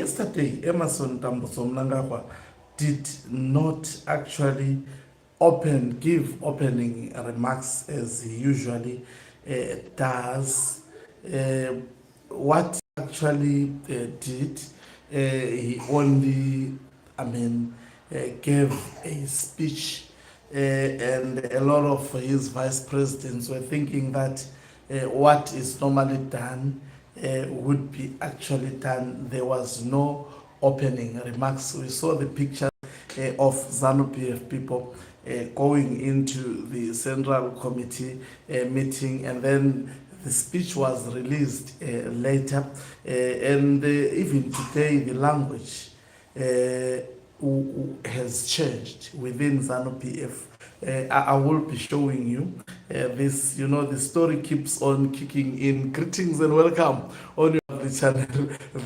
yesterday, Emerson Mnangagwa did not actually give opening remarks as he usually does. What he actually did, he only, gave a speech, and a lot of his vice presidents were thinking that what is normally done would be actually done. There was no opening remarks. We saw the pictures of ZANU-PF people going into the Central Committee meeting, and then the speech was released later, and even today the language has changed within ZANU-PF. I will be showing you this. You know, the story keeps on kicking in. Greetings and welcome on your channel,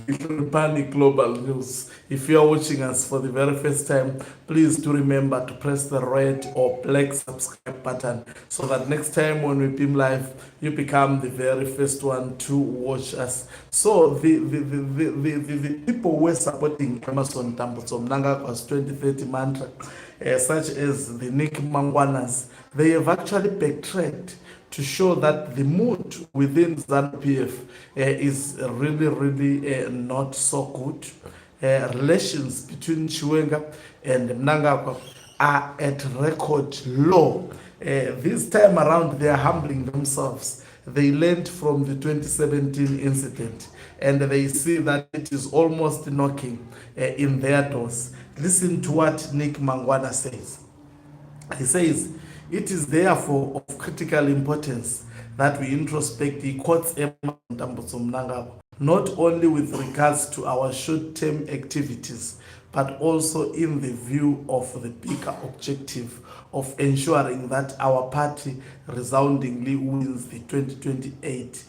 the Panic Global News. If you are watching us for the very first time, please do remember to press the red or black subscribe button so that next time when we beam live, you become the very first one to watch us. So the people who were supporting Emerson Mnangagwa's 2030 mantra, such as the Nick Mangwanas, they have actually backtracked to show that the mood within ZANU-PF is really not so good. Relations between Chiwenga and Mnangagwa are at record low. This time around, they are humbling themselves. They learned from the 2017 incident, and they see that it is almost knocking in their doors. Listen to what Nick Mangwana says. He says, "It is therefore of critical importance that we introspect," he quotes Emerson Mnangagwa, "not only with regards to our short-term activities, but also in the view of the bigger objective of ensuring that our party resoundingly wins the 2028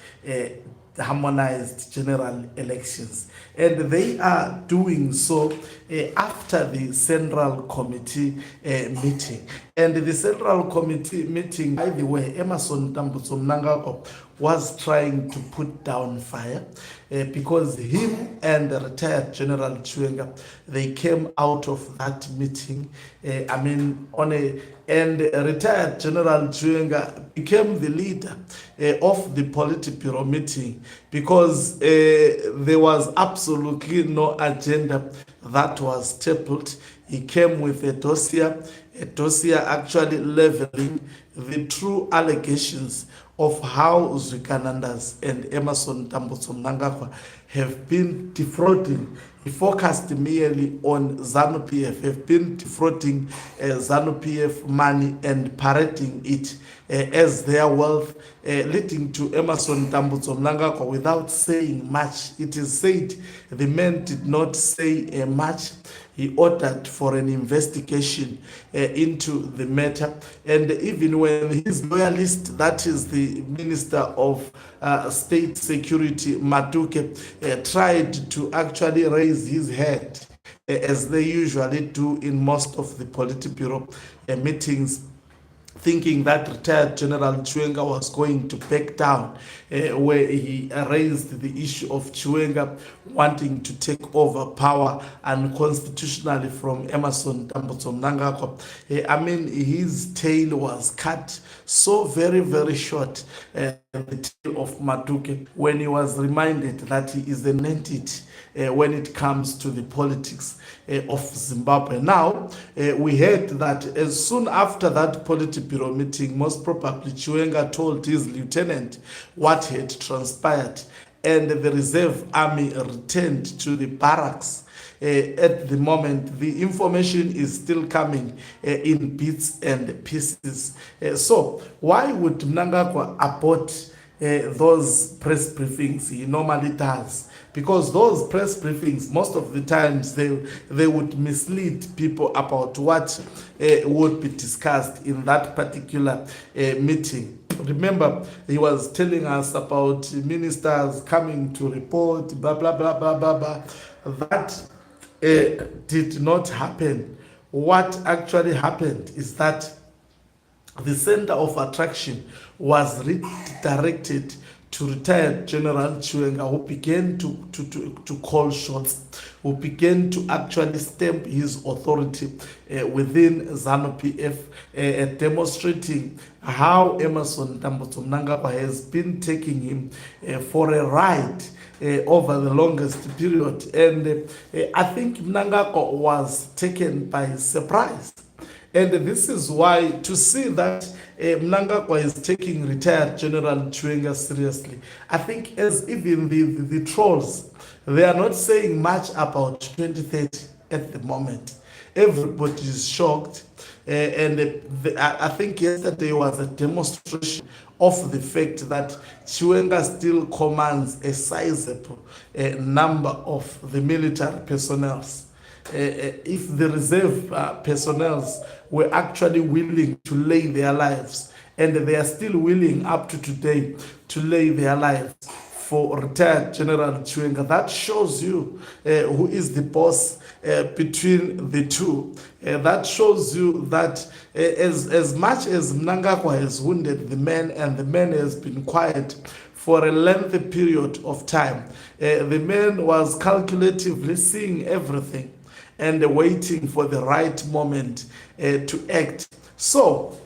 harmonized general elections." And they are doing so after the Central Committee meeting. And the Central Committee meeting, by the way, Emerson Mnangagwa was trying to put down fire because him and retired General Chiwenga, they came out of that meeting. And retired General Chiwenga became the leader of the Politburo meeting because there was absolutely no agenda that was tabled. He came with a dossier actually leveling the true allegations of how Zwikanandas and Emerson Mnangagwa have been defrauding. He focused merely on ZANU-PF, have been defrauding ZANU-PF money and parading it as their wealth, leading to Emerson Mnangagwa without saying much. It is said the man did not say much. He ordered for an investigation into the matter. And even when his loyalist, that is the Minister of State Security, Matuke, tried to actually raise his head, as they usually do in most of the Politburo meetings, thinking that retired General Chiwenga was going to back down, where he raised the issue of Chiwenga wanting to take over power unconstitutionally from Emerson Mnangagwa. His tail was cut so very short, the tail of Matuke, when he was reminded that he is an entity when it comes to the politics of Zimbabwe. Now, we heard that as soon after that Politburo meeting, most probably Chiwenga told his lieutenant what had transpired, and the reserve army returned to the barracks. At the moment, the information is still coming in bits and pieces. So why would Mnangagwa abort those press briefings he normally does? Because those press briefings, most of the times, they would mislead people about what would be discussed in that particular meeting. Remember, he was telling us about ministers coming to report, blah, blah, blah, blah, blah, blah. That did not happen. What actually happened is that the center of attraction was redirected to retired General Chiwenga, who began to call shots, who began to actually stamp his authority within ZANU-PF, demonstrating how Emmerson Mnangagwa has been taking him for a ride over the longest period. And I think Mnangagwa was taken by surprise. And this is why, to see that Mnangagwa is taking retired General Chiwenga seriously, I think as even the trolls, they are not saying much about 2030 at the moment. Everybody is shocked. I think yesterday was a demonstration of the fact that Chiwenga still commands a sizable number of the military personnel. If the reserve personnel were actually willing to lay their lives, and they are still willing up to today to lay their lives for retired General Chiwenga, that shows you who is the boss between the two. That shows you that as much as Mnangagwa has wounded the man, and the man has been quiet for a lengthy period of time, the man was calculatively seeing everything and waiting for the right moment to act. So,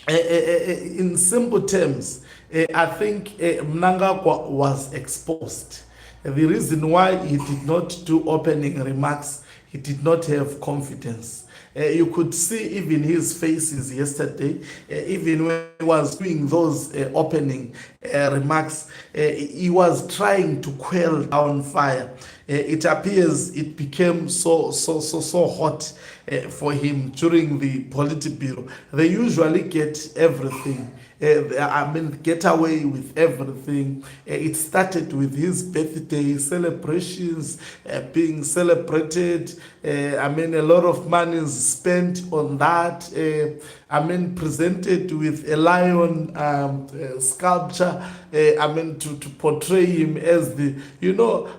in simple terms, I think Mnangagwa was exposed. The reason why he did not do opening remarks, he did not have confidence. You could see even his faces yesterday, even when he was doing those opening remarks, he was trying to quell down fire. It appears it became so hot for him during the Politburo. They usually get everything. Get away with everything. It started with his birthday celebrations being celebrated. A lot of money is spent on that. Presented with a lion sculpture. To portray him as the,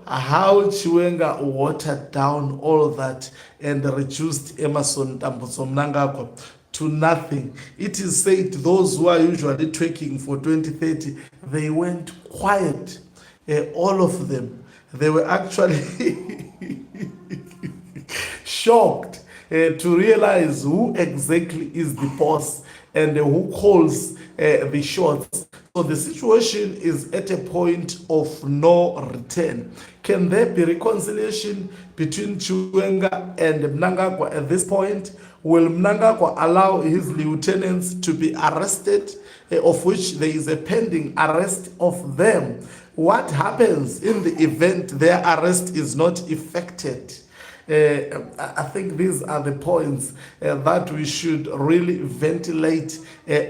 how Chiwenga watered down all that and reduced Emmerson Mnangagwa to nothing. It is said those who are usually trekking for 2030, they went quiet. All of them. They were actually shocked to realize who exactly is the boss and who calls the shots. So the situation is at a point of no return. Can there be reconciliation between Chiwenga and Mnangagwa at this point? Will Mnangagwa allow his lieutenants to be arrested, of which there is a pending arrest of them? What happens in the event their arrest is not effected? I think these are the points that we should really ventilate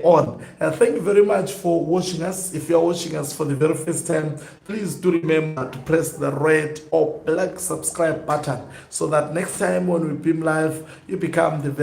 on. Thank you very much for watching us. If you are watching us for the very first time, please do remember to press the red or black subscribe button so that next time when we beam live, you become the very